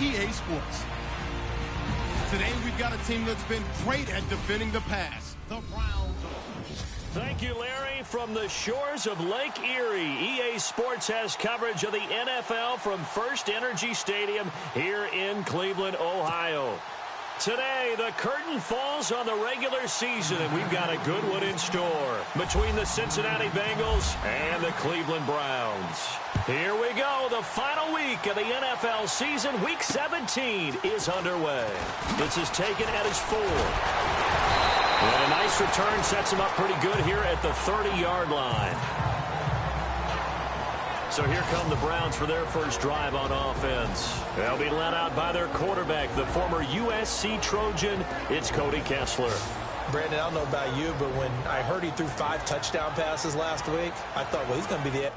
EA Sports. Today, we've got a team that's been great at defending the pass. The Browns. Thank you, Larry. From the shores of Lake Erie, EA Sports has coverage of the NFL from First Energy Stadium here in Cleveland, Ohio. Today, the curtain falls on the regular season, and we've got a good one in store between the Cincinnati Bengals and the Cleveland Browns. Here we go. The final week of the NFL season, Week 17, is underway. This is taken at his 4. And a nice return sets him up pretty good here at the 30-yard line. So here come the Browns for their first drive on offense. They'll be led out by their quarterback, the former USC Trojan. It's Cody Kessler. Brandon, I don't know about you, but when I heard he threw 5 touchdown passes last week, I thought, well, he's going to be the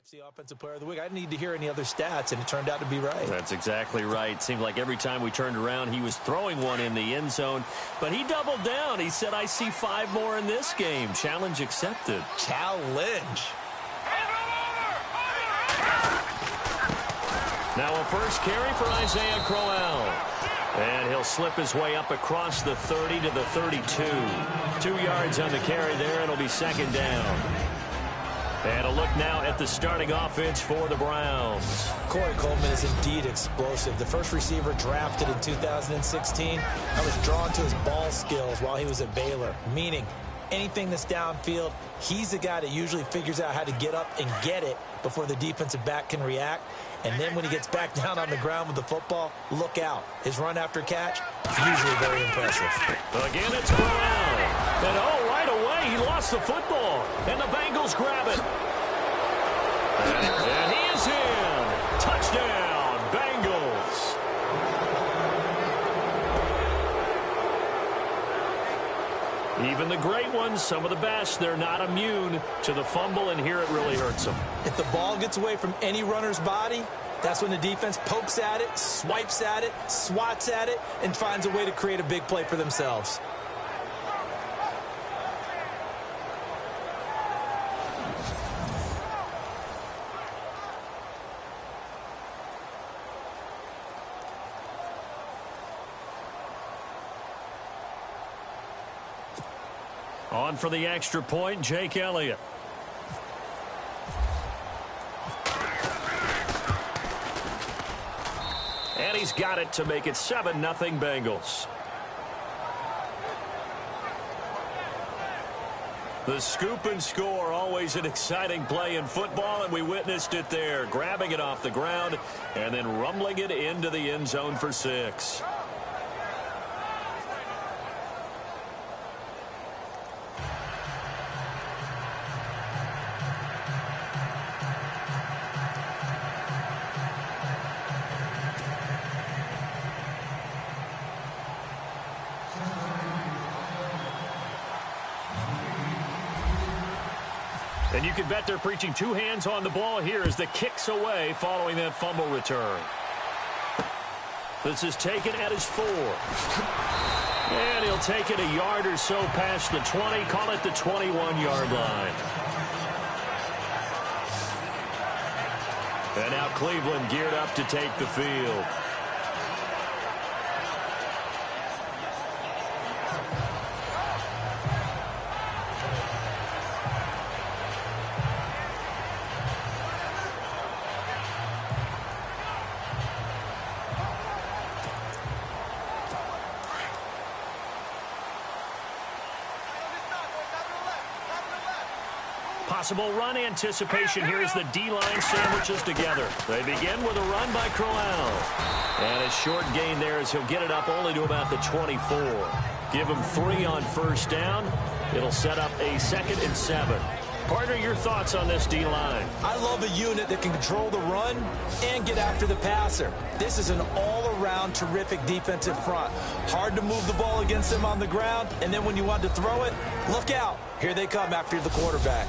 AFC Offensive Player of the Week. I didn't need to hear any other stats, and it turned out to be right. That's exactly right. Seemed like every time we turned around, he was throwing one in the end zone. But he doubled down. He said, I see 5 more in this game. Challenge accepted. Challenge. Now a first carry for Isaiah Crowell. And he'll slip his way up across the 30 to the 32. 2 yards on the carry there. It'll be second down. And a look now at the starting offense for the Browns. Corey Coleman is indeed explosive. The first receiver drafted in 2016. I was drawn to his ball skills while he was at Baylor, meaning anything that's downfield, he's the guy that usually figures out how to get up and get it before the defensive back can react. And then when he gets back down on the ground with the football, look out. His run after catch is usually very impressive. Again, it's Crowell. And right away, he lost the football. And the Bengals grab it. And he is in. Touchdown, Bengals. Even the great ones, some of the best, they're not immune to the fumble, and here it really hurts them. If the ball gets away from any runner's body, that's when the defense pokes at it, swipes at it, swats at it, and finds a way to create a big play for themselves. On for the extra point, Jake Elliott. And he's got it to make it 7-0 Bengals. The scoop and score, always an exciting play in football, and we witnessed it there, grabbing it off the ground and then rumbling it into the end zone for 6. And you can bet they're preaching 2 hands on the ball here as the kick's away following that fumble return. This is taken at his 4. And he'll take it a yard or so past the 20, call it the 21-yard line. And now Cleveland geared up to take the field. Possible run anticipation here as the D-line sandwiches together. They begin with a run by Crowell. And a short gain there as he'll get it up only to about the 24. Give him 3 on first down. It'll set up a 2nd and 7. Partner, your thoughts on this D-line? I love a unit that can control the run and get after the passer. This is an all-around terrific defensive front. Hard to move the ball against them on the ground, and then when you want to throw it, look out. Here they come after the quarterback.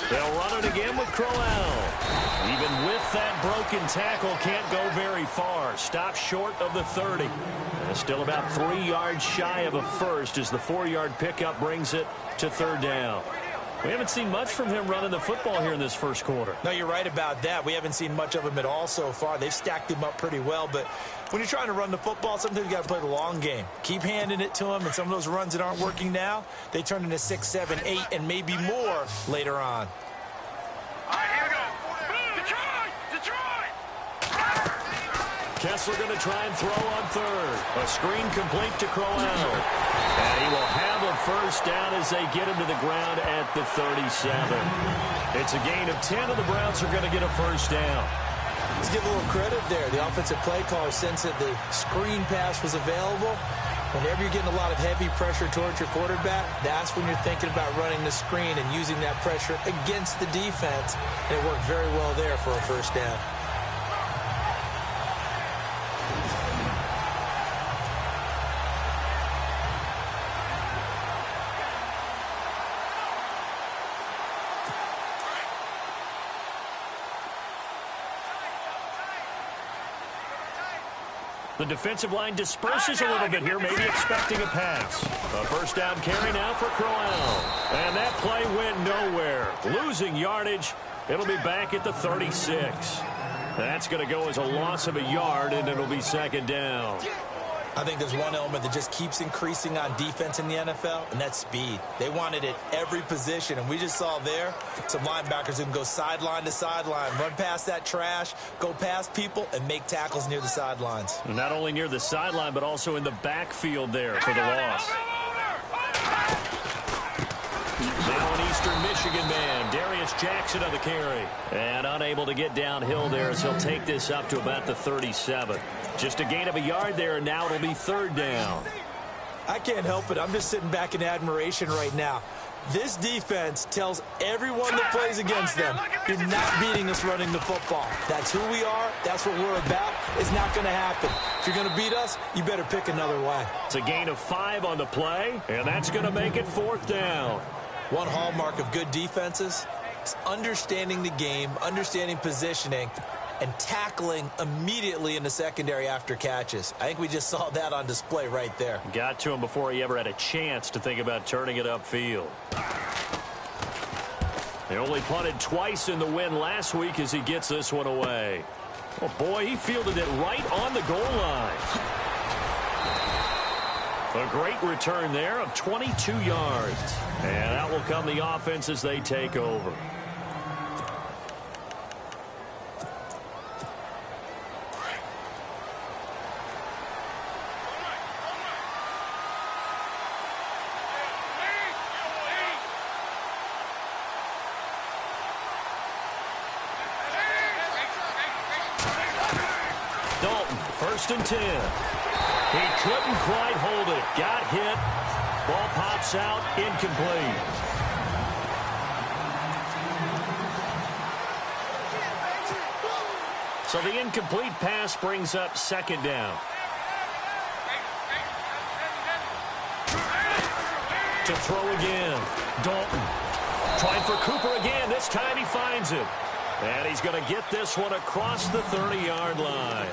They'll run it again with Crowell. Even with that broken tackle, can't go very far. Stops short of the 30. And still about 3 yards shy of a first as the 4-yard pickup brings it to 3rd down. We haven't seen much from him running the football here in this first quarter. No, you're right about that. We haven't seen much of him at all so far. They've stacked him up pretty well, but when you're trying to run the football, sometimes you got to play the long game. Keep handing it to him, and some of those runs that aren't working now, they turn into 6, 7, 8, and maybe more later on. All right, here we go. Detroit! Kessler going to try and throw on 3rd. A screen complete to Crowell. And he will have a first down as they get him to the ground at the 37. It's a gain of 10, and the Browns are going to get a first down. Let's give a little credit there. The offensive play caller sensed that the screen pass was available, Whenever you're getting a lot of heavy pressure towards your quarterback, that's when you're thinking about running the screen and using that pressure against the defense. And it worked very well there for a first down. The defensive line disperses a little bit here, maybe expecting a pass. A first down carry now for Crowell. And that play went nowhere. Losing yardage. It'll be back at the 36. That's going to go as a loss of a yard, and it'll be second down. I think there's one element that just keeps increasing on defense in the NFL, and that's speed. They want it at every position, and we just saw there some linebackers who can go sideline to sideline, run past that trash, go past people, and make tackles near the sidelines. Not only near the sideline, but also in the backfield there for the loss. Now an Eastern Michigan man, Darius Jackson on the carry. And unable to get downhill there as he'll take this up to about the 37. Just a gain of a yard there, and now it'll be third down. I can't help it. I'm just sitting back in admiration right now. This defense tells everyone that plays against them, you're not beating us running the football. That's who we are. That's what we're about. It's not going to happen. If you're going to beat us, you better pick another way. It's a gain of 5 on the play, and that's going to make it fourth down. One hallmark of good defenses is understanding the game, understanding positioning, and tackling immediately in the secondary after catches. I think we just saw that on display right there. Got to him before he ever had a chance to think about turning it upfield. They only punted twice in the win last week as he gets this one away. Oh, boy, he fielded it right on the goal line. A great return there of 22 yards. And out will come the offense as they take over. Dalton, 1st and 10. He couldn't quite hold it. Got hit. Ball pops out, incomplete. So the incomplete pass brings up second down. To throw again. Dalton trying for Cooper again. This time he finds it. And he's going to get this one across the 30-yard line.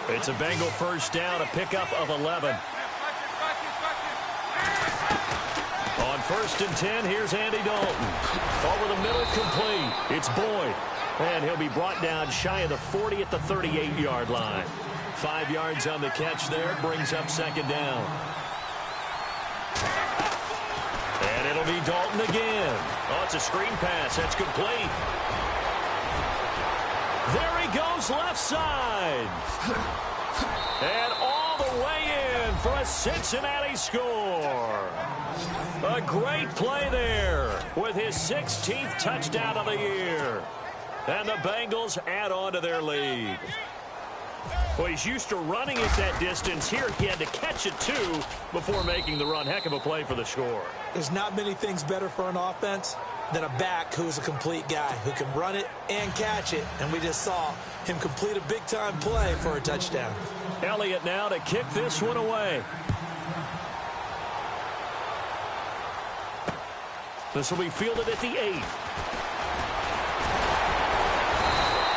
It's a Bengal first down, a pickup of 11. On 1st and 10, here's Andy Dalton. Over the middle, complete. It's Boyd. And he'll be brought down shy of the 40 at the 38-yard line. 5 yards on the catch there, brings up second down. And it'll be Dalton again. Oh, it's a screen pass. That's complete. There he goes, left side. And all the way in for a Cincinnati score. A great play there with his 16th touchdown of the year. And the Bengals add on to their lead. Well, he's used to running at that distance. Here he had to catch it, too, before making the run. Heck of a play for the score. There's not many things better for an offense than a back who's a complete guy who can run it and catch it. And we just saw him complete a big-time play for a touchdown. Elliott now to kick this one away. This will be fielded at the 8.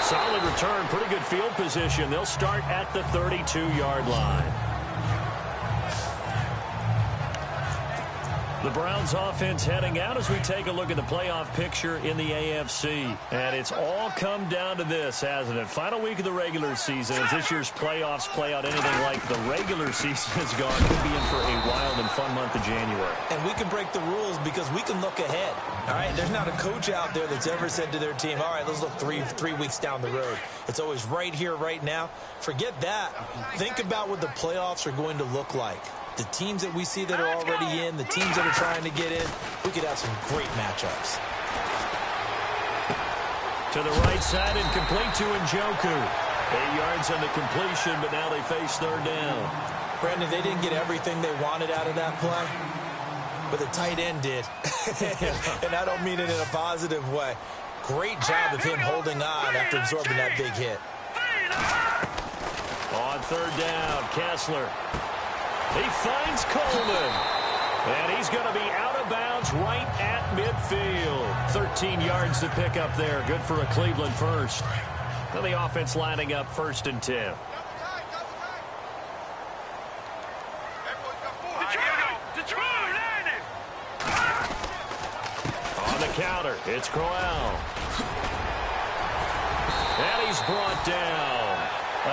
Solid return, pretty good field position. They'll start at the 32-yard line. The Browns offense heading out as we take a look at the playoff picture in the AFC. And it's all come down to this, hasn't it? Final week of the regular season. As this year's playoffs play out anything like the regular season has gone, could be in for a wild and fun month of January. And we can break the rules because we can look ahead. All right, there's not a coach out there that's ever said to their team, all right, let's look three weeks down the road. It's always right here, right now. Forget that. Think about what the playoffs are going to look like. The teams that we see that are already in, the teams that are trying to get in, we could have some great matchups. To the right side and complete to Njoku. 8 yards on the completion, but now they face third down. Brandon, they didn't get everything they wanted out of that play, but the tight end did. And I don't mean it in a positive way. Great job of him holding on after absorbing that big hit. On third down, Kessler. He finds Coleman. And he's going to be out of bounds right at midfield. 13 yards to pick up there. Good for a Cleveland first. Now the offense lining up 1st and 10. On the counter, it's Crowell. And he's brought down.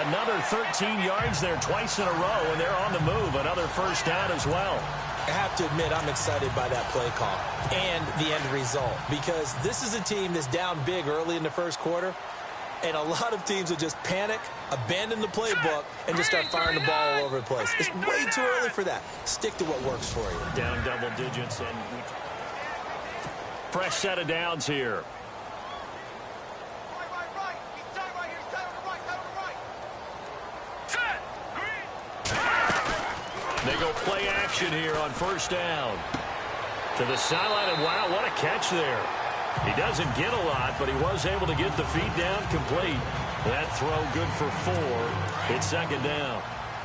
Another 13 yards there twice in a row, and they're on the move. Another first down as well. I have to admit, I'm excited by that play call and the end result, because this is a team that's down big early in the first quarter, and a lot of teams will just panic, abandon the playbook, and just start firing the ball all over the place. It's way too early for that. Stick to what works for you. Down double digits, and fresh set of downs here. They go play action here on first down. To the sideline, and wow, what a catch there. He doesn't get a lot, but he was able to get the feet down complete. That throw good for 4. It's 2nd down.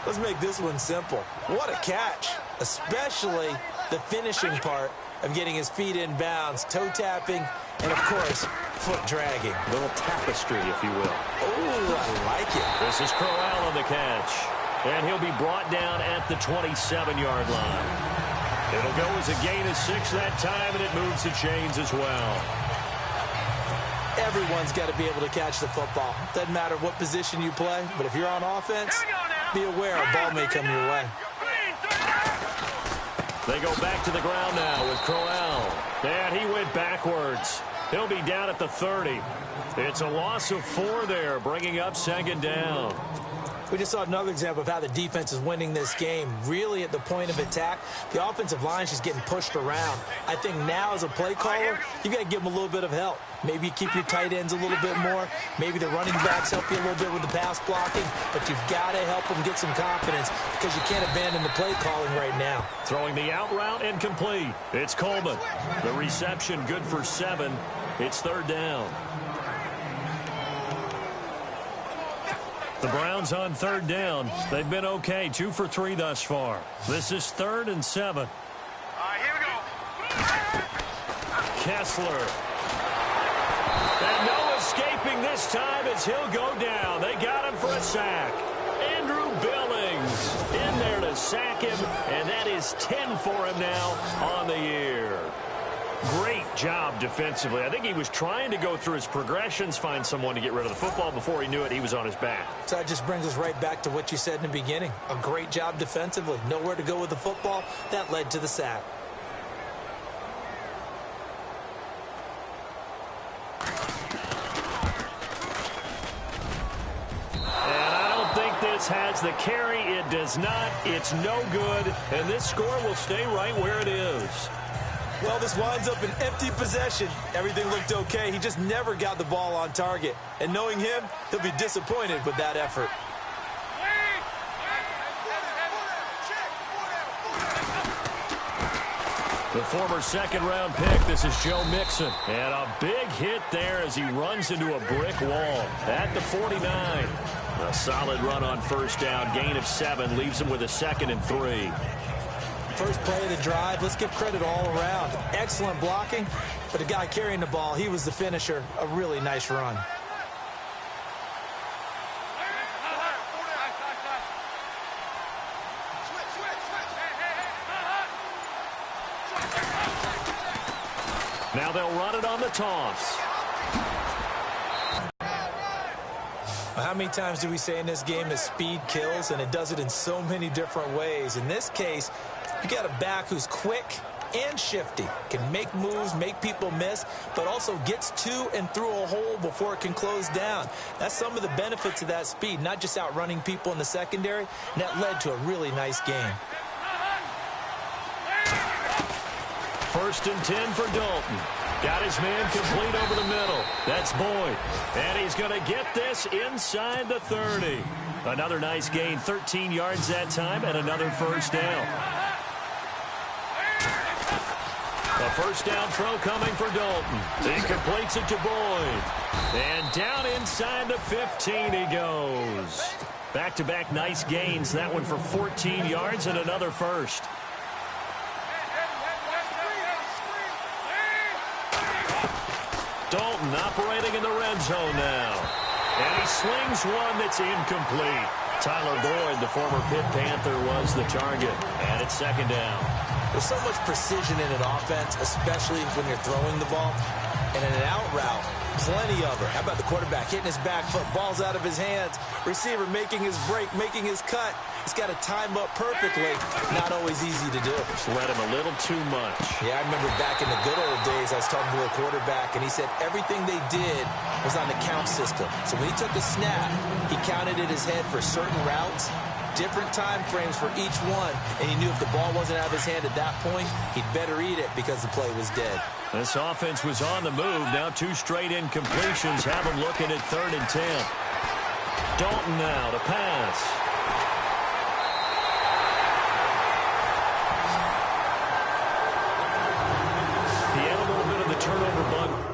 Let's make this one simple. What a catch, especially the finishing part of getting his feet in bounds, toe tapping, and, of course, foot dragging. A little tapestry, if you will. Oh, I like it. This is Crowell on the catch. And he'll be brought down at the 27-yard line. It'll go as a gain of 6 that time, and it moves the chains as well. Everyone's got to be able to catch the football. Doesn't matter what position you play, but if you're on offense, be aware a ball may come your way. They go back to the ground now with Crowell. And he went backwards. He'll be down at the 30. It's a loss of 4 there, bringing up 2nd down. We just saw another example of how the defense is winning this game. Really at the point of attack, the offensive line is just getting pushed around. I think now as a play caller, you've got to give them a little bit of help. Maybe you keep your tight ends a little bit more. Maybe the running backs help you a little bit with the pass blocking. But you've got to help them get some confidence, because you can't abandon the play calling right now. Throwing the out route and complete. It's Coleman. The reception good for 7. It's 3rd down. The Browns on 3rd down. They've been okay, 2 for 3 thus far. This is 3rd and 7. Here we go. Kessler. And no escaping this time as he'll go down. They got him for a sack. Andrew Billings in there to sack him, and that is 10 for him now on the year. Great job defensively. I think he was trying to go through his progressions, find someone to get rid of the football. Before he knew it, he was on his back. So that just brings us right back to what you said in the beginning. A great job defensively. Nowhere to go with the football. That led to the sack. And I don't think this has the carry. It does not. It's no good. And this score will stay right where it is. Well, this winds up an empty possession. Everything looked okay. He just never got the ball on target. And knowing him, he'll be disappointed with that effort. The former 2nd-round pick, this is Joe Mixon. And a big hit there as he runs into a brick wall at the 49. A solid run on first down. Gain of 7 leaves him with a 2nd and 3. First play of the drive, let's give credit all around. Excellent blocking, but the guy carrying the ball, he was the finisher. A really nice run. Now they'll run it on the toss. How many times do we say in this game that speed kills, and it does it in so many different ways? In this case, you got a back who's quick and shifty, can make moves, make people miss, but also gets to and through a hole before it can close down. That's some of the benefits of that speed, not just outrunning people in the secondary, and that led to a really nice game. First and 10 for Dalton. Got his man complete over the middle. That's Boyd. And he's going to get this inside the 30. Another nice gain, 13 yards that time, and another first down. A first down throw coming for Dalton. He completes it to Boyd. And down inside the 15 he goes. Back-to-back nice gains. That one for 14 yards and another first. Dalton operating in the red zone now. And he slings one that's incomplete. Tyler Boyd, the former Pitt Panther, was the target. And it's second down. There's so much precision in an offense, especially when you're throwing the ball. And in an out route, plenty of it. How about the quarterback hitting his back foot, ball's out of his hands, receiver making his break, making his cut. He's got to time up perfectly. Not always easy to do. Just let him a little too much. Yeah, I remember back in the good old days, I was talking to a quarterback, and he said everything they did was on the count system. So when he took a snap, he counted in his head for certain routes, different time frames for each one, and he knew if the ball wasn't out of his hand at that point, he'd better eat it because the play was dead. This offense was on the move. Now 2 straight incompletions have him looking at 3rd and 10. Dalton now to pass. He had a little bit of the turnover bug.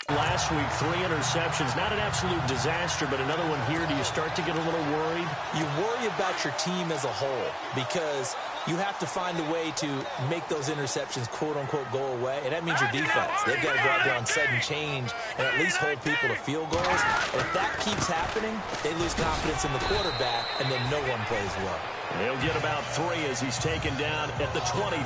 Last week, 3 interceptions. Not an absolute disaster, but another one here. Do you start to get a little worried? You worry about your team as a whole because you have to find a way to make those interceptions, quote-unquote, go away, and that means your defense. They've got to go out there on sudden change and at least hold people to field goals. And if that keeps happening, they lose confidence in the quarterback, and then no one plays well. He'll get about 3 as he's taken down at the 23.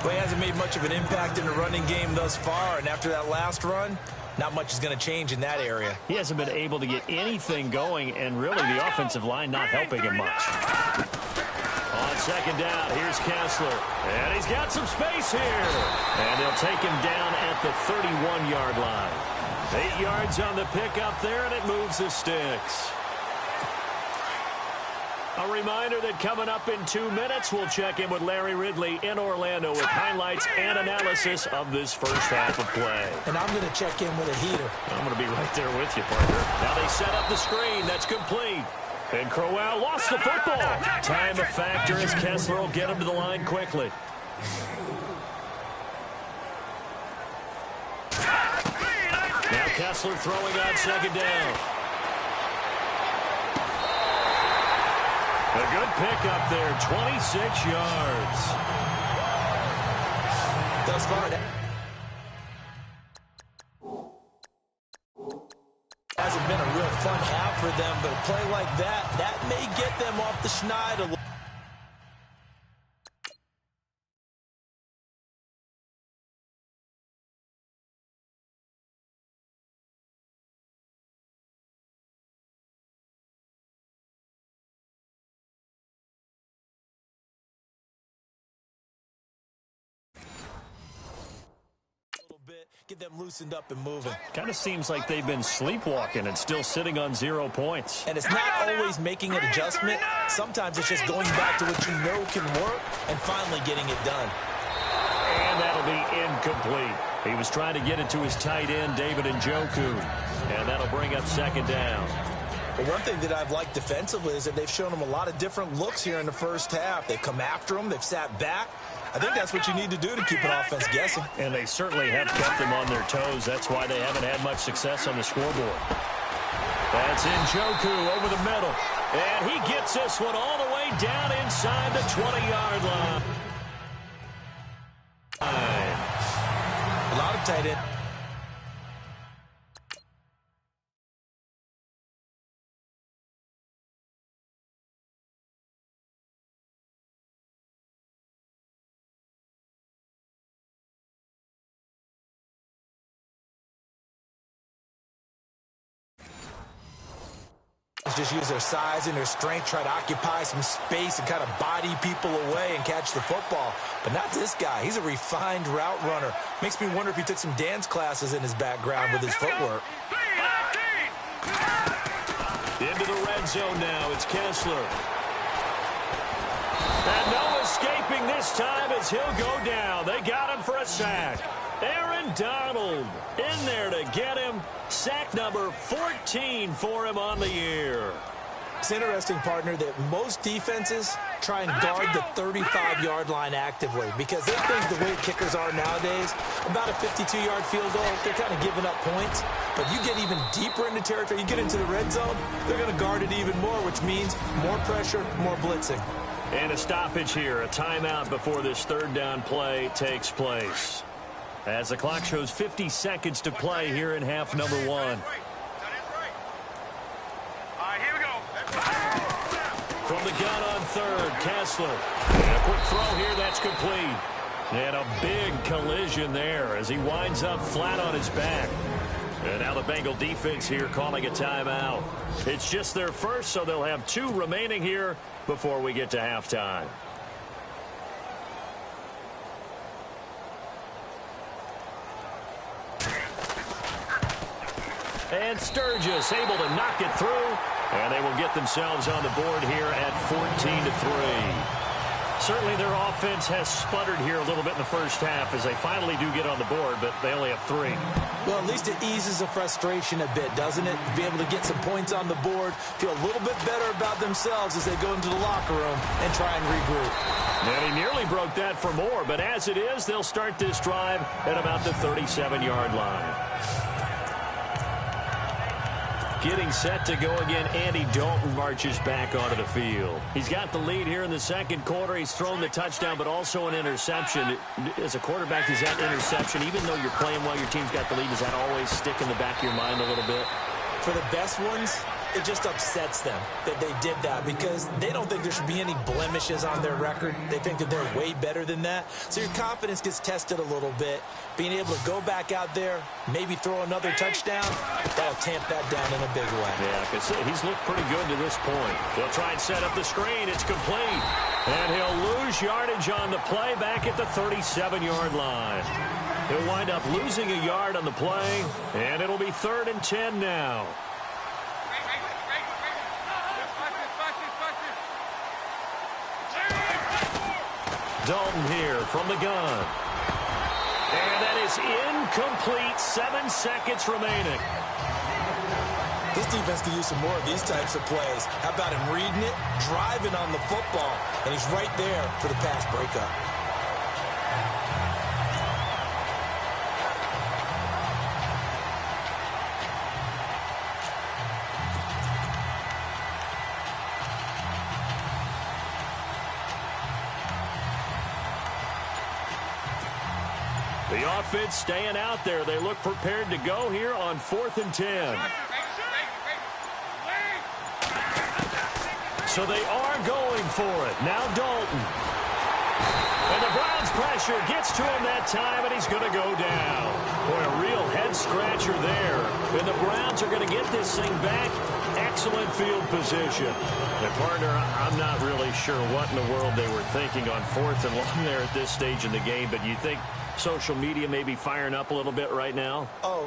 Well, he hasn't made much of an impact in the running game thus far, and after that last run, not much is going to change in that area. He hasn't been able to get anything going, and really the offensive line not helping him much. On second down, here's Kessler. And he's got some space here. And they'll take him down at the 31-yard line. 8 yards on the pickup there, and it moves the sticks. A reminder that coming up in 2 minutes, we'll check in with Larry Ridley in Orlando with highlights and analysis of this first half of play. And I'm going to check in with a heater. I'm going to be right there with you, partner. Now they set up the screen. That's complete. And Crowell lost the football. Time a factor as Kessler will get him to the line quickly. Now Kessler throwing on second down. A good pickup there, 26 yards. Thus far, hasn't been a real fun half for them, but a play like that may get them off the schneid a little. Get them loosened up and moving. Kind of seems like they've been sleepwalking and still sitting on 0 points. And it's not always making an adjustment. Sometimes it's just going back to what you know can work and finally getting it done. And that'll be incomplete. He was trying to get it to his tight end, David Njoku. And that'll bring up second down. Well, one thing that I've liked defensively is that they've shown him a lot of different looks here in the first half. They've come after him. They've sat back. I think that's what you need to do to keep an offense guessing. And they certainly have kept them on their toes. That's why they haven't had much success on the scoreboard. That's Njoku over the middle. And he gets this one all the way down inside the 20-yard line. A lot of tight end. just use their size and their strength, try to occupy some space and kind of body people away and catch the football. But not this guy. He's a refined route runner. Makes me wonder if he took some dance classes in his background with his footwork. Into the red zone now. It's Kessler. And no escaping this time as he'll go down. They got him for a sack. Aaron Donald in there to get him. Sack number 14 for him on the year. It's interesting, partner, that most defenses try and guard the 35-yard line actively because they think the way kickers are nowadays, about a 52-yard field goal, they're kind of giving up points. But you get even deeper into territory, you get into the red zone, they're going to guard it even more, which means more pressure, more blitzing. And a stoppage here, a timeout before this third down play takes place. As the clock shows 50 seconds to play here in half number one. Here we go. From the gun on third, Kessler. And a quick throw here, that's complete. And a big collision there as he winds up flat on his back. And now the Bengal defense here calling a timeout. It's just their first, so they'll have 2 remaining here before we get to halftime. And Sturgis able to knock it through. And they will get themselves on the board here at 14-3. Certainly their offense has sputtered here a little bit in the first half as they finally do get on the board, but they only have 3. Well, at least it eases the frustration a bit, doesn't it? Be able to get some points on the board, feel a little bit better about themselves as they go into the locker room and try and regroup. And he nearly broke that for more, but as it is, they'll start this drive at about the 37-yard line. Getting set to go again, Andy Dalton marches back onto the field. He's got the lead here in the second quarter. He's thrown the touchdown, but also an interception. As a quarterback, is that interception, even though you're playing well, your team's got the lead, does that always stick in the back of your mind a little bit? For the best ones, it just upsets them that they did that because they don't think there should be any blemishes on their record. They think that they're way better than that. So your confidence gets tested a little bit. Being able to go back out there, maybe throw another touchdown, that'll tamp that down in a big way. Yeah, because he's looked pretty good to this point. They'll try and set up the screen. It's complete. And he'll lose yardage on the play back at the 37-yard line. He'll wind up losing a yard on the play, and it'll be 3rd and 10 now. Dalton here from the gun. And that is incomplete. 7 seconds remaining. This defense can use some more of these types of plays. How about him reading it, driving on the football, and he's right there for the pass breakup. The offense staying out there. They look prepared to go here on 4th and 10. So they are going for it. Now Dalton. And the Browns pressure gets to him that time, and he's going to go down. Boy, a real head-scratcher there. And the Browns are going to get this thing back. Excellent field position. And, partner, I'm not really sure what in the world they were thinking on 4th and long there at this stage in the game, but you think social media may be firing up a little bit right now? Oh,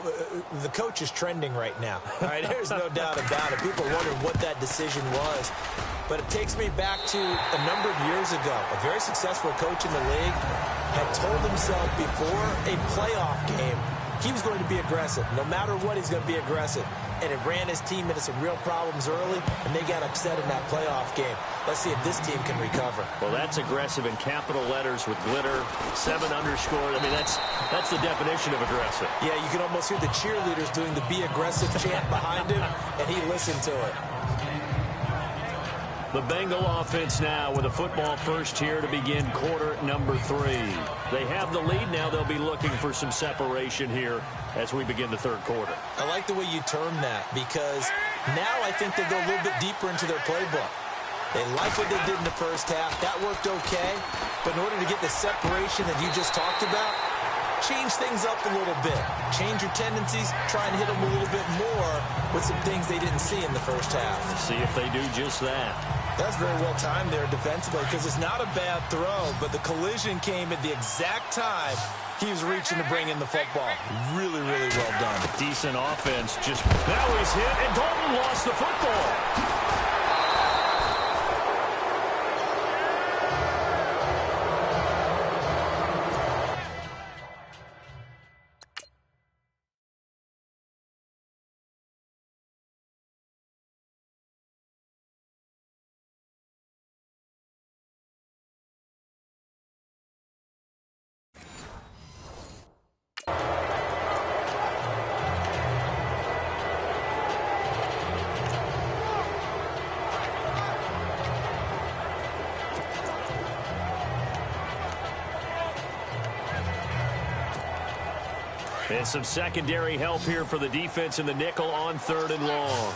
the coach is trending right now. All right, there's no doubt about it. People are wondering what that decision was. But it takes me back to a number of years ago. A very successful coach in the league had told himself before a playoff game he was going to be aggressive. No matter what, he's going to be aggressive. And it ran his team into some real problems early, and they got upset in that playoff game. Let's see if this team can recover. Well, that's aggressive in capital letters with glitter, 7 underscore. I mean, that's the definition of aggressive. Yeah, you can almost hear the cheerleaders doing the be aggressive chant behind him, and he listened to it. The Bengal offense now with a football first here to begin quarter number 3. They have the lead now. They'll be looking for some separation here as we begin the third quarter. I like the way you term that because now I think they go a little bit deeper into their playbook. They like what they did in the first half. That worked okay. But in order to get the separation that you just talked about, change things up a little bit. Change your tendencies, try and hit them a little bit more with some things they didn't see in the first half. See if they do just that. That's very well timed there defensively because it's not a bad throw, but the collision came at the exact time he was reaching to bring in the football. Really, really well done. Decent offense. Just now he's hit, and Dalton lost the football. And some secondary help here for the defense in the nickel on 3rd and long.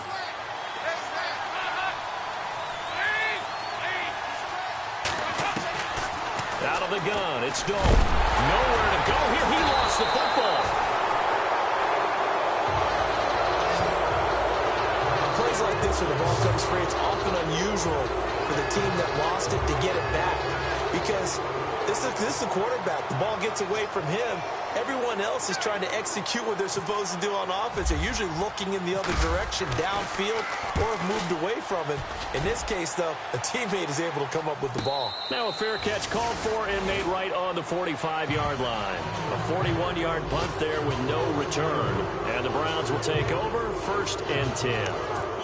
Out of the gun, it's Dalton. Nowhere to go here. He lost the football. Plays like this where the ball comes free, it's often unusual for the team that lost it to get it back. Because this is the quarterback. The ball gets away from him. Everyone else is trying to execute what they're supposed to do on offense. They're usually looking in the other direction, downfield, or have moved away from it. In this case, though, a teammate is able to come up with the ball. Now a fair catch called for and made right on the 45-yard line. A 41-yard punt there with no return. And the Browns will take over 1st and 10.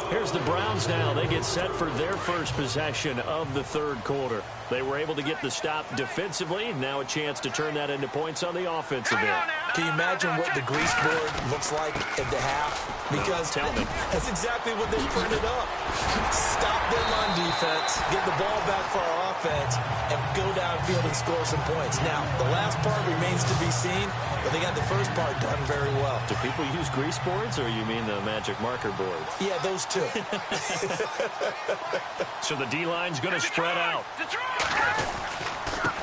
Here's the Browns now. They get set for their first possession of the 3rd quarter. They were able to get the stop defensively. Now a chance to turn that into points on the offensive end. Can you imagine what the grease board looks like at the half? Because tell me. That's exactly what they printed up. Stop them on defense, get the ball back for our offense, and go downfield and score some points. Now, the last part remains to be seen, but they got the first part done very well. Do people use grease boards, or you mean the magic marker board? Yeah, those two. So the D-line's going to spread out.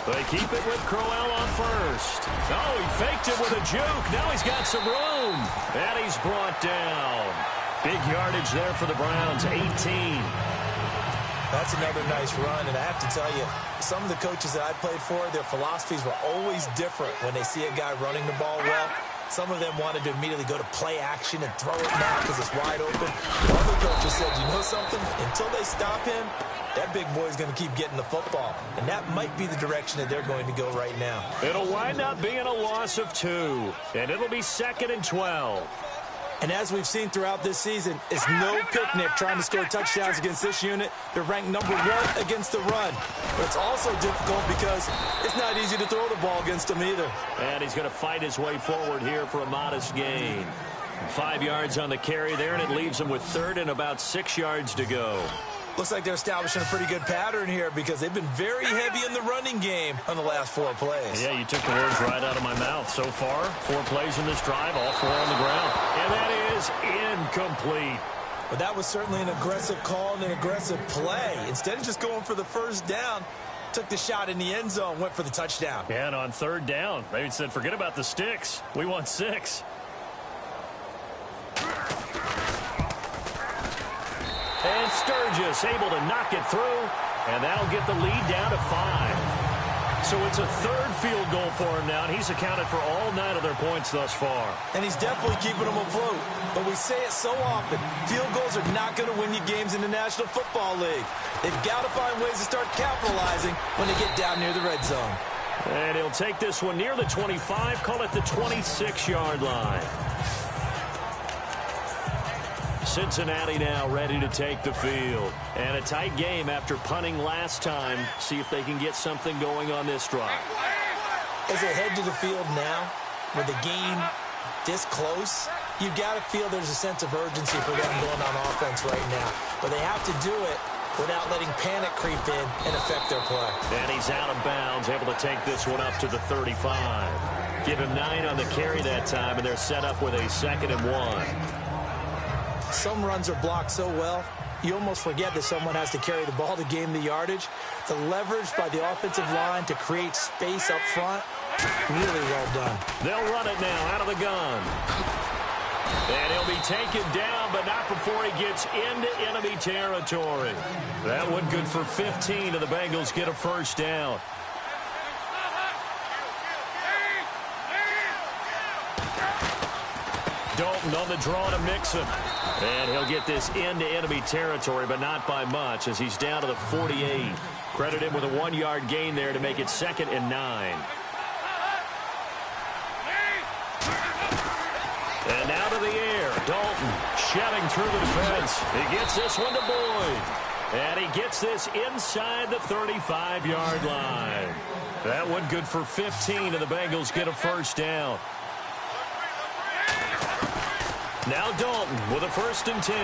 They keep it with Crowell on first. Oh, he faked it with a juke. Now he's got some room. And he's brought down. Big yardage there for the Browns, 18. That's another nice run, and I have to tell you, some of the coaches that I played for, their philosophies were always different when they see a guy running the ball well. Some of them wanted to immediately go to play action and throw it now because it's wide open. Other coaches said, you know something? Until they stop him, that big boy's going to keep getting the football. And that might be the direction that they're going to go right now. It'll wind up being a loss of 2, and it'll be 2nd and 12. And as we've seen throughout this season, it's no picnic trying to score touchdowns against this unit. They're ranked number 1 against the run. But it's also difficult because it's not easy to throw the ball against them either. And he's going to fight his way forward here for a modest gain. 5 yards on the carry there, and it leaves him with 3rd and about 6 yards to go. Looks like they're establishing a pretty good pattern here because they've been very heavy in the running game on the last 4 plays. Yeah, you took the words right out of my mouth. So far, 4 plays in this drive, all 4 on the ground. And that is incomplete. But that was certainly an aggressive call and an aggressive play. Instead of just going for the first down, took the shot in the end zone, went for the touchdown. Yeah, and on 3rd down, they said, forget about the sticks. We want 6. And Sturgis able to knock it through, and that'll get the lead down to 5. So it's a 3rd field goal for him now, and he's accounted for all 9 of their points thus far. And he's definitely keeping them afloat. But we say it so often, field goals are not going to win you games in the National Football League. They've got to find ways to start capitalizing when they get down near the red zone. And he'll take this one near the 25, call it the 26-yard line. Cincinnati now ready to take the field. And a tight game after punting last time. See if they can get something going on this drive. As they head to the field now, with the game this close, you've got to feel there's a sense of urgency for them going on offense right now. But they have to do it without letting panic creep in and affect their play. And he's out of bounds, able to take this one up to the 35. Give him 9 on the carry that time, and they're set up with a 2nd and 1. Some runs are blocked so well, you almost forget that someone has to carry the ball to gain the yardage. The leverage by the offensive line to create space up front Really well done. They'll run it now out of the gun. And he'll be taken down, but not before he gets into enemy territory. That one good for 15, and the Bengals get a first down. Dalton on the draw to Mixon. And he'll get this into enemy territory, but not by much, as he's down to the 48. Credit him with a 1-yard gain there to make it 2nd and 9. And now to the air. Dalton shedding through the defense. He gets this one to Boyd. And he gets this inside the 35-yard line. That one good for 15, and the Bengals get a first down. Now Dalton with a 1st and 10.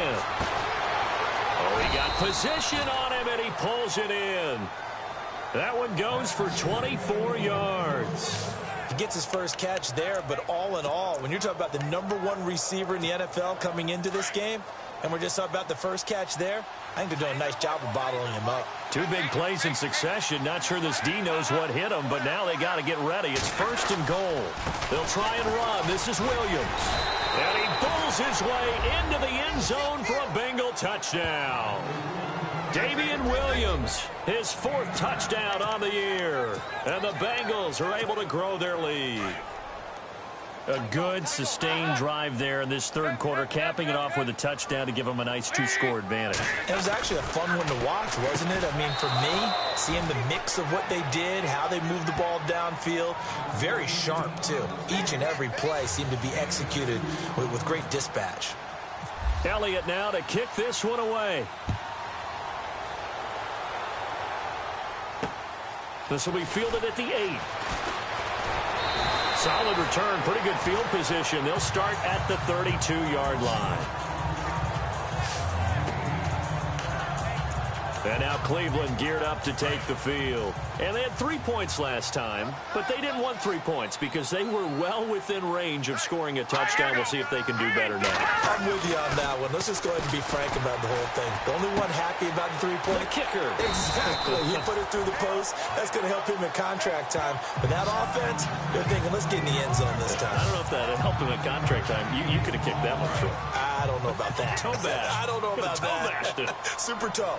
Oh, he got position on him, and he pulls it in. That one goes for 24 yards. He gets his first catch there, but all in all, when you're talking about the #1 receiver in the NFL coming into this game, and we're just talking about the first catch there, I think they're doing a nice job of bottling him up. 2 big plays in succession. Not sure this D knows what hit him, but now they got to get ready. It's 1st and goal. They'll try and run. This is Williams. And he bulls his way into the end zone for a Bengal touchdown. Damian Williams, his 4th touchdown on the year. And the Bengals are able to grow their lead. A good, sustained drive there in this 3rd quarter, capping it off with a touchdown to give them a nice 2-score advantage. It was actually a fun one to watch, wasn't it? I mean, for me, seeing the mix of what they did, how they moved the ball downfield, very sharp, too. Each and every play seemed to be executed with great dispatch. Elliott now to kick this one away. This will be fielded at the 8. Solid return, pretty good field position. They'll start at the 32-yard line. And now Cleveland geared up to take the field. And they had 3 points last time, but they didn't want 3 points because they were well within range of scoring a touchdown. We'll see if they can do better now. I'm with you on that one. Let's just go ahead and be frank about the whole thing. The only one happy about the 3-point? The kicker. Exactly. He put it through the post. That's going to help him in contract time. But that offense, they're thinking, let's get in the end zone this time. I don't know if that helped him in contract time. You could have kicked that one through. I don't know about that. Toe bash. I don't know about that. Toe bashed. Super toe.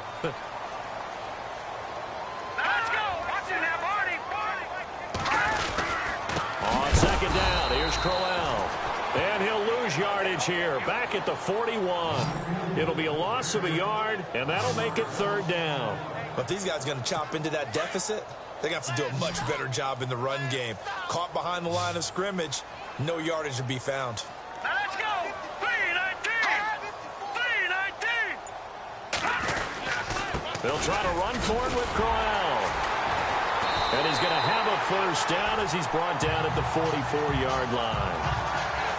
On 2nd down, here's Crowell. And he'll lose yardage here, back at the 41. It'll be a loss of a yard, and that'll make it 3rd down. But these guys are going to chop into that deficit. They're going to have to do a much better job in the run game. Caught behind the line of scrimmage, no yardage to be found. Now let's go. 3-19. 3-19. They'll try to run for it with Crowell. And he's going to have a first down as he's brought down at the 44-yard line.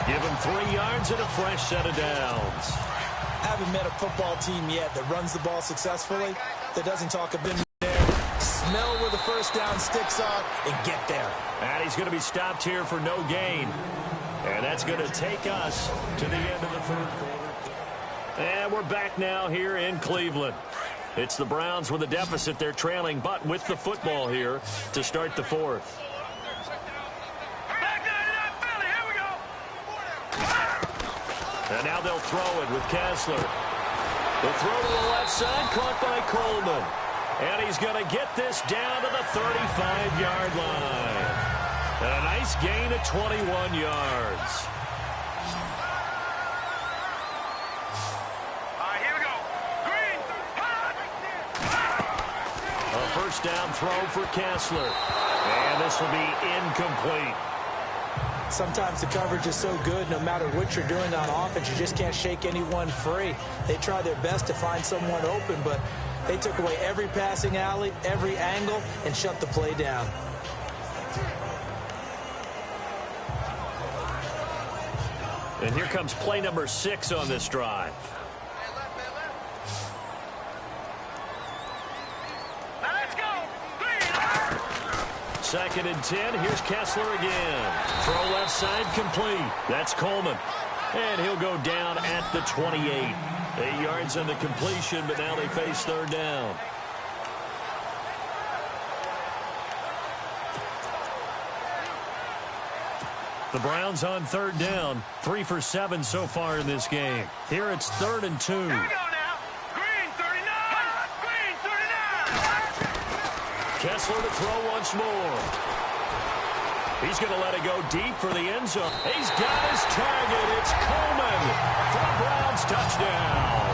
Give him 3 yards and a fresh set of downs. Haven't met a football team yet that runs the ball successfully, that doesn't talk a bit there, smell where the first down sticks are, and get there. And he's going to be stopped here for no gain. And that's going to take us to the end of the 3rd quarter. And we're back now here in Cleveland. It's the Browns with a deficit. They're trailing, but with the football here to start the 4th. And now they'll throw it with Kessler. They'll throw to the left side, caught by Coleman. And he's going to get this down to the 35-yard line. And a nice gain of 21 yards. A first down throw for Kessler. And this will be incomplete. Sometimes the coverage is so good, no matter what you're doing on offense, you just can't shake anyone free. They try their best to find someone open, but they took away every passing alley, every angle, and shut the play down. And here comes play number 6 on this drive. 2nd and 10. Here's Kessler again. Throw left side complete. That's Coleman. And he'll go down at the 28. 8 yards on the completion, but now they face 3rd down. The Browns on third down, 3 for 7 so far in this game. Here it's 3rd and 2. Here we go now. Green 39. Green 39. Kessler to throw once more. He's going to let it go deep for the end zone. He's got his target. It's Coleman for a Browns touchdown.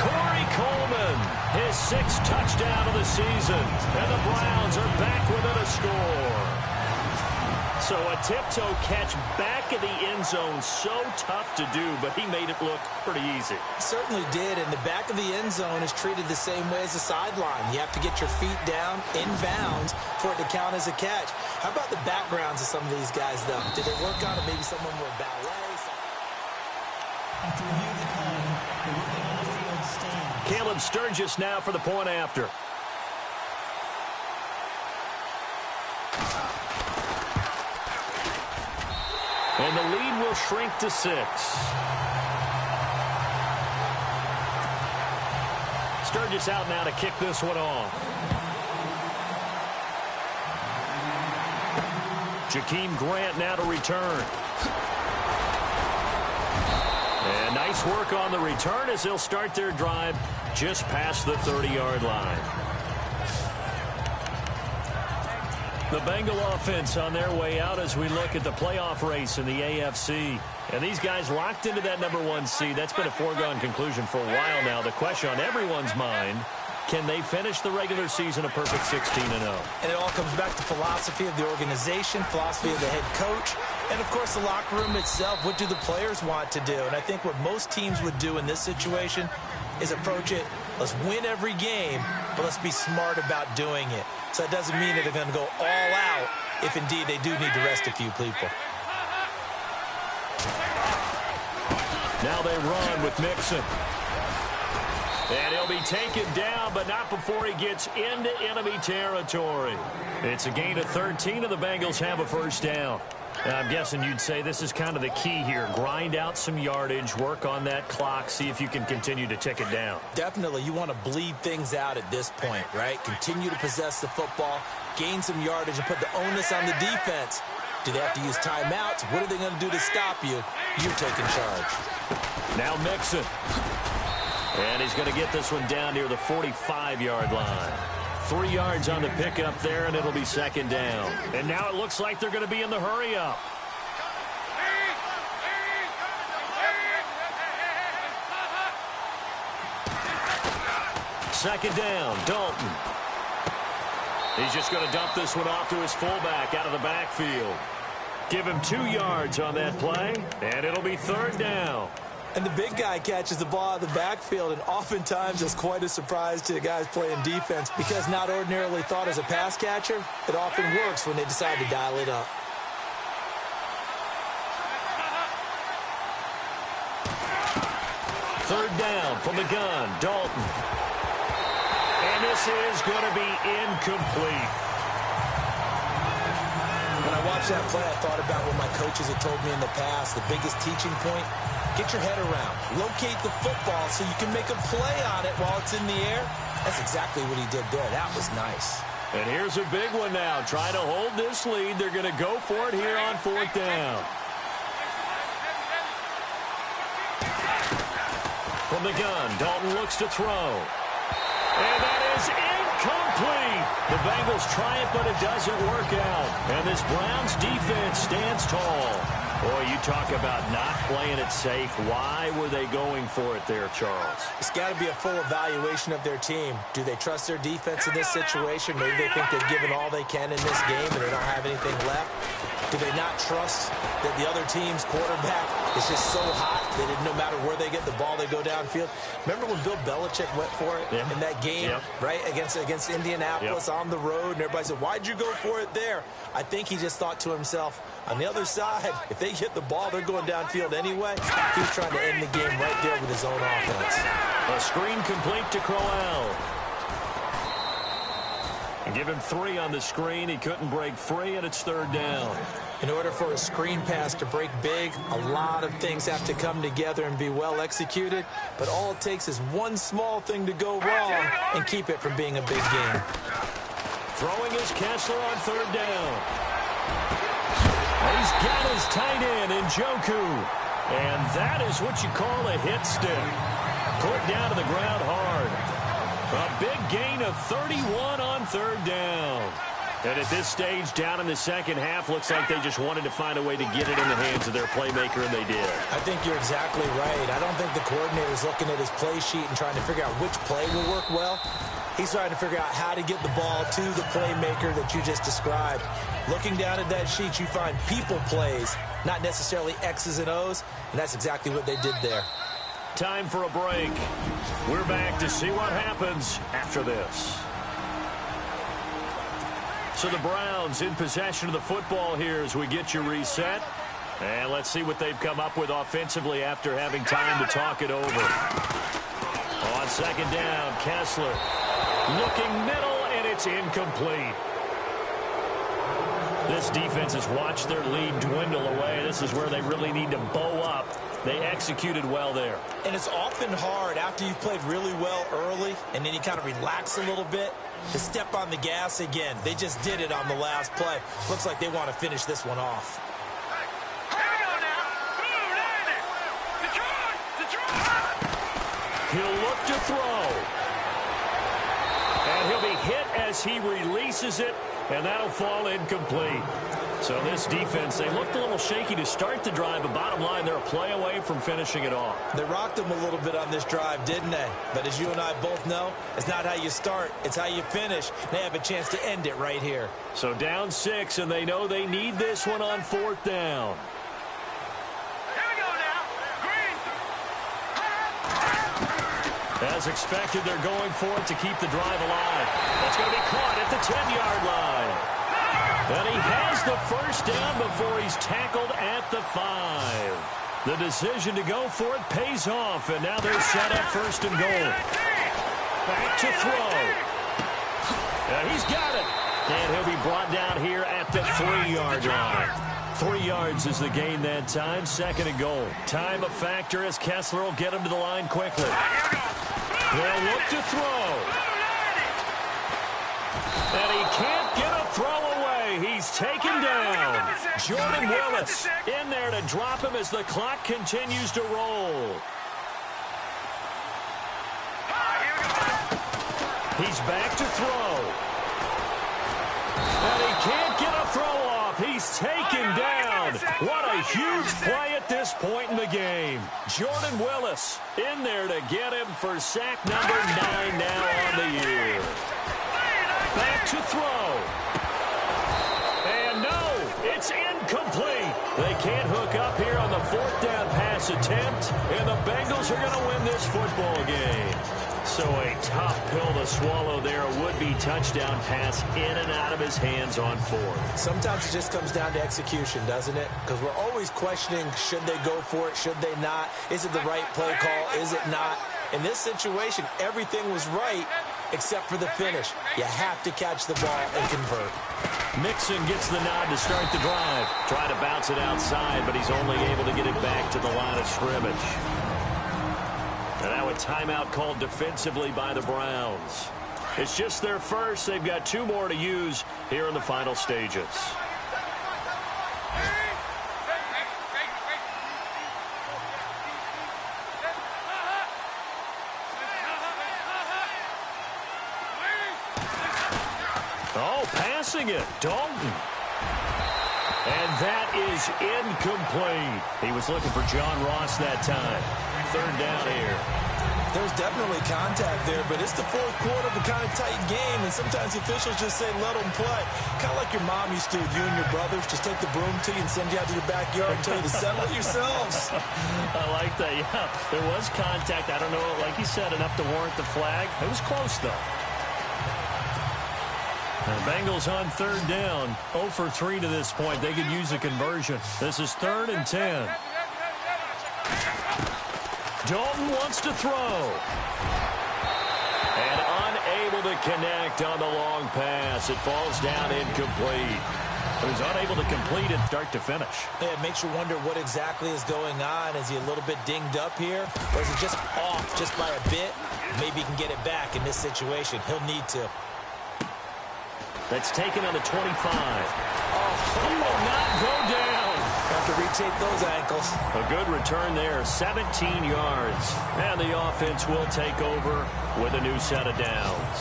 Corey Coleman, his 6th touchdown of the season. And the Browns are back within a score. So a tiptoe catch back in the end zone, so tough to do, but he made it look pretty easy. He certainly did, and the back of the end zone is treated the same way as the sideline. You have to get your feet down in bounds for it to count as a catch. How about the backgrounds of some of these guys, though? Did they work on it? Maybe some of them were ballet. After review of the play, the ruling on the field stands. Caleb Sturgis now for the point after. And the lead will shrink to 6. Sturgis out now to kick this one off. Jakeem Grant now to return. And nice work on the return as they'll start their drive just past the 30-yard line. The Bengal offense on their way out as we look at the playoff race in the AFC. And these guys locked into that #1 seed. That's been a foregone conclusion for a while now. The question on everyone's mind, can they finish the regular season a perfect 16-0? And it all comes back to philosophy of the organization, philosophy of the head coach, and, of course, the locker room itself. What do the players want to do? And I think what most teams would do in this situation is approach it, let's win every game, but let's be smart about doing it. So that doesn't mean that they're going to go all out if, indeed, they do need to rest a few people. Now they run with Mixon. And he'll be taken down, but not before he gets into enemy territory. It's a gain of 13, and the Bengals have a first down. And I'm guessing you'd say this is kind of the key here. Grind out some yardage, work on that clock, see if you can continue to tick it down. Definitely. You want to bleed things out at this point, right? Continue to possess the football, gain some yardage, and put the onus on the defense. Do they have to use timeouts? What are they going to do to stop you? You're taking charge. Now Mixon. And he's going to get this one down near the 45-yard line. 3 yards on the pickup there, and it'll be second down. And now it looks like they're going to be in the hurry-up. Second down, Dalton. He's just going to dump this one off to his fullback out of the backfield. Give him 2 yards on that play, and it'll be third down. And the big guy catches the ball out of the backfield, and oftentimes it's quite a surprise to the guys playing defense because not ordinarily thought as a pass catcher, it often works when they decide to dial it up. Third down from the gun, Dalton. And this is going to be incomplete. When I watched that play, I thought about what my coaches had told me in the past. The biggest teaching point, get your head around. Locate the football so you can make a play on it while it's in the air. That's exactly what he did there. That was nice. And here's a big one now. Trying to hold this lead. They're going to go for it here on fourth down. From the gun, Dalton looks to throw. And that is incomplete. The Bengals try it, but it doesn't work out. And this Browns defense stands tall. Boy, you talk about not playing it safe. Why were they going for it there, Charles? It's got to be a full evaluation of their team. Do they trust their defense in this situation? Maybe they think they've given all they can in this game and they don't have anything left. Do they not trust that the other team's quarterback is just so hot that no matter where they get the ball, they go downfield? Remember when Bill Belichick went for it in that game, right, against Indianapolis on the road, and everybody said, why'd you go for it there? I think he just thought to himself, on the other side, if they get the ball, they're going downfield anyway. He's trying to end the game right there with his own offense. A screen complete to Crowell. And give him 3 on the screen. He couldn't break free, and it's third down. In order for a screen pass to break big, a lot of things have to come together and be well executed. But all it takes is one small thing to go wrong and keep it from being a big game. Throwing is Kessler on third down. He's got his tight end in Njoku. And that is what you call a hit stick. Put down to the ground hard. A big gain of 31 on third down. And at this stage, down in the second half, looks like they just wanted to find a way to get it in the hands of their playmaker, and they did. I think you're exactly right. I don't think the coordinator's looking at his play sheet and trying to figure out which play will work well. He's trying to figure out how to get the ball to the playmaker that you just described. Looking down at that sheet, you find people plays, not necessarily X's and O's, and that's exactly what they did there. Time for a break. We're back to see what happens after this. So the Browns in possession of the football here as we get you reset. And let's see what they've come up with offensively after having time to talk it over. On second down, Kessler looking middle, and it's incomplete. This defense has watched their lead dwindle away. This is where they really need to bow up. They executed well there. And it's often hard after you've played really well early and then you kind of relax a little bit to step on the gas again. They just did it on the last play. Looks like they want to finish this one off. He'll look to throw. And he'll be hit as he releases it, and that'll fall incomplete. So this defense, they looked a little shaky to start the drive, but bottom line, they're a play away from finishing it off. They rocked them a little bit on this drive, didn't they? But as you and I both know, it's not how you start, it's how you finish. They have a chance to end it right here. So down 6, and they know they need this one on fourth down. As expected, they're going for it to keep the drive alive. That's going to be caught at the 10-yard line. And he has the first down before he's tackled at the 5. The decision to go for it pays off, and now they're set up first and goal. Back to throw. And he's got it. And he'll be brought down here at the 3-yard line. 3 yards is the gain that time. Second and goal. Time a factor as Kessler will get him to the line quickly. They'll look to throw. And he can't get a throw away. He's taken down. Jordan Willis in there to drop him as the clock continues to roll. He's back to throw. And he can't get a throw off. He's taken down. What a huge play at this point in the game. Jordan Willis in there to get him for sack number 9 now on the year. Back to throw. And no, it's incomplete. They can't hook up here on the fourth down pass attempt, and the Bengals are going to win this football game. So a tough pill to swallow there. A would-be touchdown pass in and out of his hands on fourth. Sometimes it just comes down to execution, doesn't it? Because we're always questioning, should they go for it, should they not? Is it the right play call, is it not? In this situation, everything was right except for the finish. You have to catch the ball and convert. Mixon gets the nod to start the drive. Try to bounce it outside, but he's only able to get it back to the line of scrimmage. And now a timeout called defensively by the Browns. It's just their first. They've got 2 more to use here in the final stages. Oh, passing it. Dalton. And that is incomplete. He was looking for John Ross that time. Third down here. There's definitely contact there, but it's the fourth quarter of a kind of tight game, and sometimes officials just say, let them play. Kind of like your mom used to with you and your brothers. Just take the broom to you and send you out to your backyard and tell you to settle it yourselves. I like that, yeah. There was contact. I don't know, like you said, enough to warrant the flag. It was close, though. The Bengals on third down. 0 for 3 to this point. They could use a conversion. This is 3rd and 10. Dalton wants to throw. And unable to connect on the long pass. It falls down incomplete. He was unable to complete it start to finish. Yeah, it makes you wonder what exactly is going on. Is he a little bit dinged up here? Or is it just off just by a bit? Maybe he can get it back in this situation. He'll need to. That's taken on the 25. Oh, he will not go down. appreciate those ankles. A good return there, 17 yards. And the offense will take over with a new set of downs.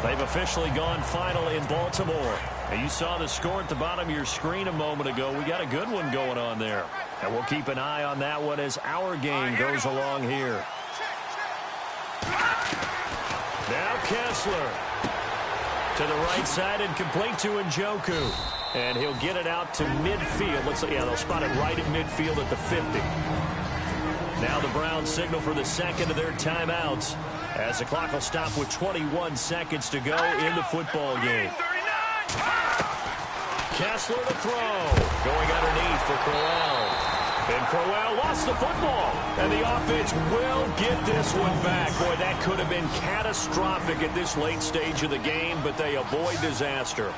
They've officially gone final in Baltimore. And you saw the score at the bottom of your screen a moment ago. We got a good one going on there. And we'll keep an eye on that one as our game goes along here. Now Kessler to the right side and complete to Njoku. And he'll get it out to midfield. They'll spot it right at midfield at the 50. Now the Browns signal for the second of their timeouts as the clock will stop with 21 seconds to go in the football game. Kessler to throw. Going underneath for Crowell. And Crowell lost the football. And the offense will get this one back. Boy, that could have been catastrophic at this late stage of the game, but they avoid disaster.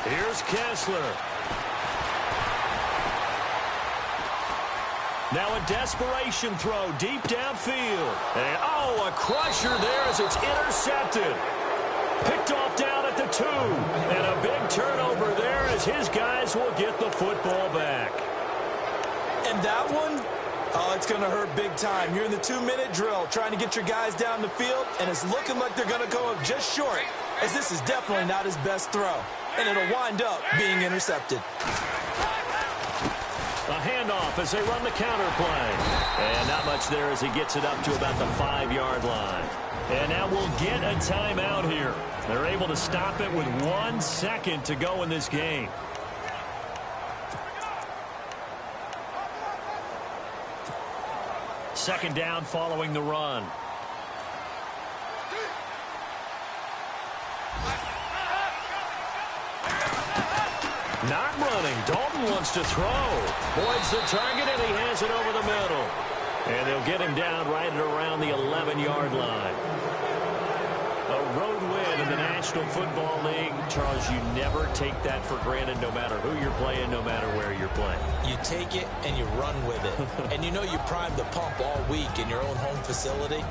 Here's Kessler. Now a desperation throw deep downfield. And, a crusher there as it's intercepted. Picked off down at the 2. And a big turnover there as his guys will get the football back. And that one, it's going to hurt big time. You're in the 2-minute drill trying to get your guys down the field, and it's looking like they're going to go up just short, as this is definitely not his best throw. And it'll wind up being intercepted. A handoff as they run the counter play. And not much there as he gets it up to about the 5-yard line. And now we'll get a timeout here. They're able to stop it with 1 second to go in this game. Second down following the run. Not running. Dalton wants to throw. Boyd's the target, and he has it over the middle. And they'll get him down right at around the 11-yard line. A road win in the National Football League. Charles, you never take that for granted no matter who you're playing, no matter where you're playing. You take it and you run with it. And you know you primed the pump all week in your own home facility.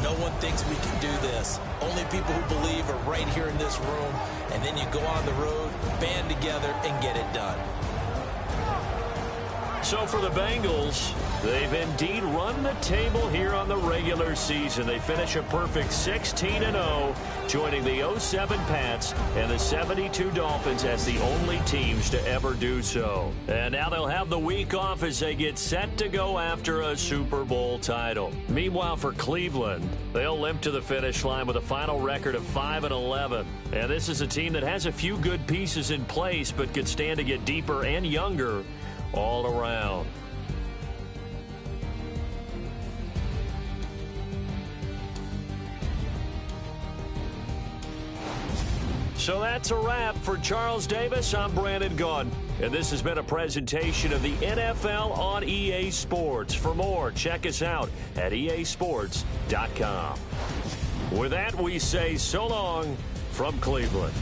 No one thinks we can do this. Only people who believe are right here in this room. And then you go on the road, band together, and get it done. So for the Bengals, they've indeed run the table here on the regular season. They finish a perfect 16-0, joining the 07 Pats and the 72 Dolphins as the only teams to ever do so. And now they'll have the week off as they get set to go after a Super Bowl title. Meanwhile, for Cleveland, they'll limp to the finish line with a final record of 5-11. And this is a team that has a few good pieces in place, but could stand to get deeper and younger all around. So that's a wrap. For Charles Davis, I'm Brandon Gaudin, and this has been a presentation of the NFL on EA Sports. For more, check us out at easports.com. With that, we say so long from Cleveland.